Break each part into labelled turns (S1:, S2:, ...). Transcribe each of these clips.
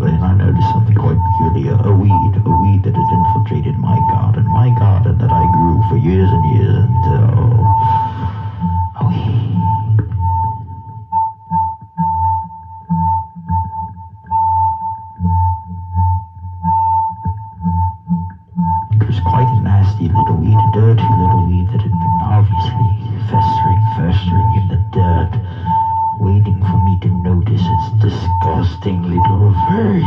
S1: yesterday, and I noticed something quite peculiar. A weed that had infiltrated my garden that I grew for years and years until... A weed. It was quite a nasty little weed, a dirty little weed that had been obviously festering in the dirt, waiting for me to notice its disgusting little face.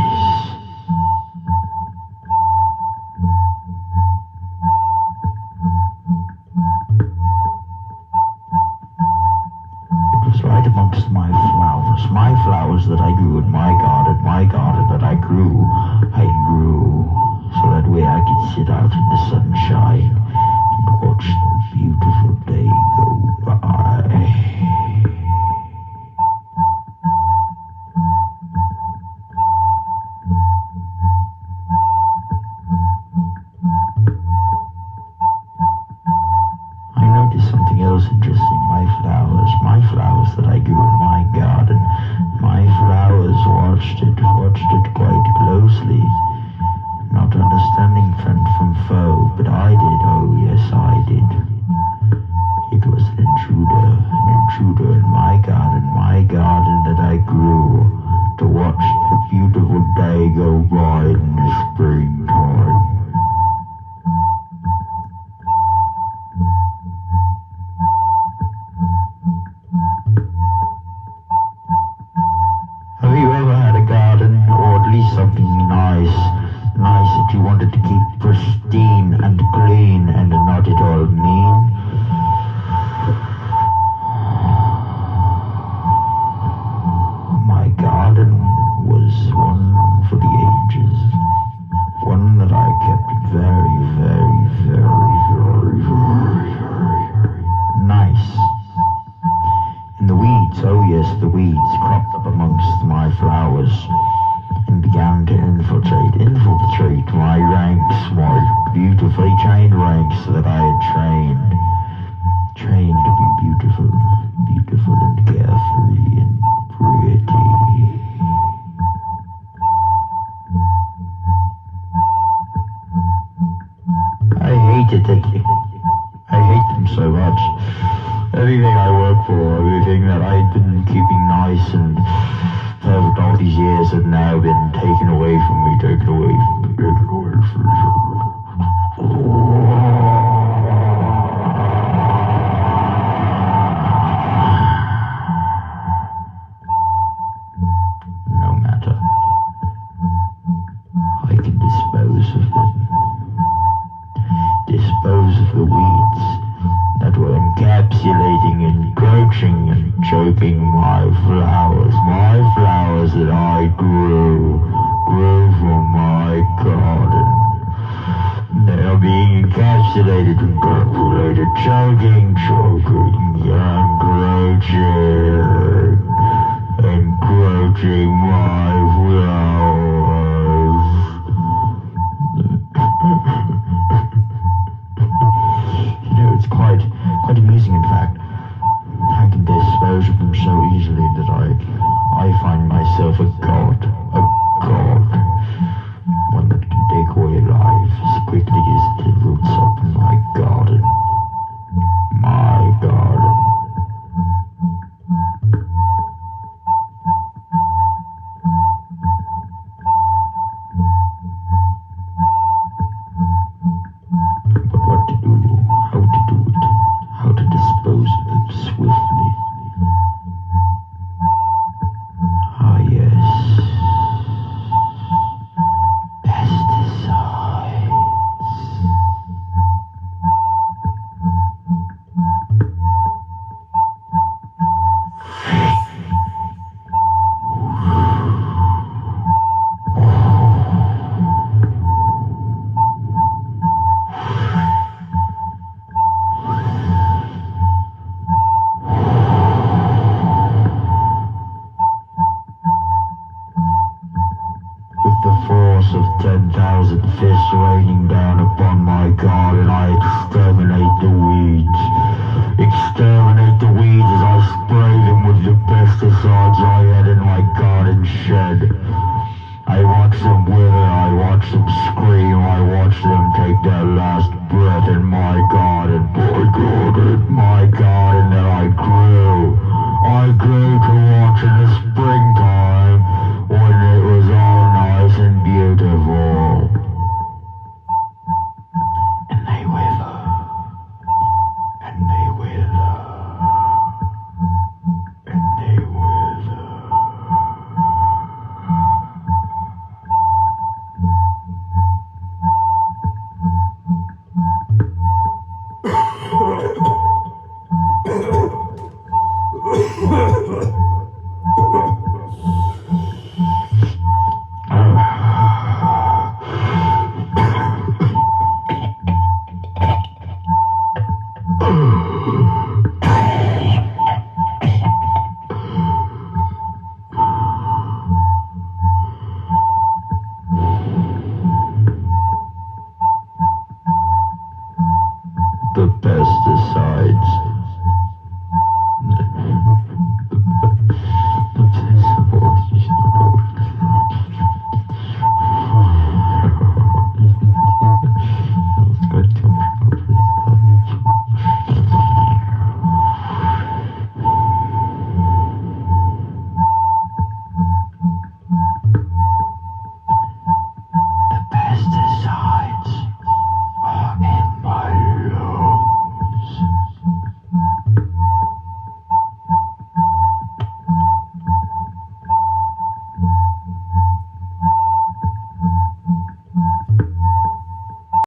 S1: It was right amongst my flowers that I grew in my garden that I grew so that way I could sit out in the sunshine and watch the beautiful day go by. I noticed something else interesting. My flowers that I grew in my garden. My flowers watched it quite closely, not understanding friend from foe, but I did, oh yes I did. It was an intruder in my garden that I grew to watch the beautiful day go by in the springtime. Have you ever had a garden, or at least something nice that you wanted to keep pristine and clean and not at all mean? My garden was one for the ages, one that I kept very, very, very, very, very, very nice. And the weeds, oh yes, the weeds cropped up amongst my flowers and began to infiltrate my ranks, my beautifully trained ranks that I had trained to be beautiful and carefree and pretty. I hate them so much. Everything I worked for, everything that I'd been keeping nice and perfect all these years had now been taken away from me. No matter. I can dispose of them. Dispose of the weeds that were encapsulating, encroaching, and choking my flowers that I grew from my garden. They are being encapsulated, choking, encroaching my flowers. It's quite amusing, in fact. I can dispose of them so easily that I find myself a god, one that can take away life as quickly as it roots up in my garden. But what to do, how to do it, how to dispose of them swiftly. Ah yes, pesticides. With the force of 10,000 fists raining down upon my garden, I exterminate the weeds. Exterminate the weeds as I spray them with the pesticides I had in my garden shed. I watched them wither, I watched them scream, I watched them take their last breath, and my God,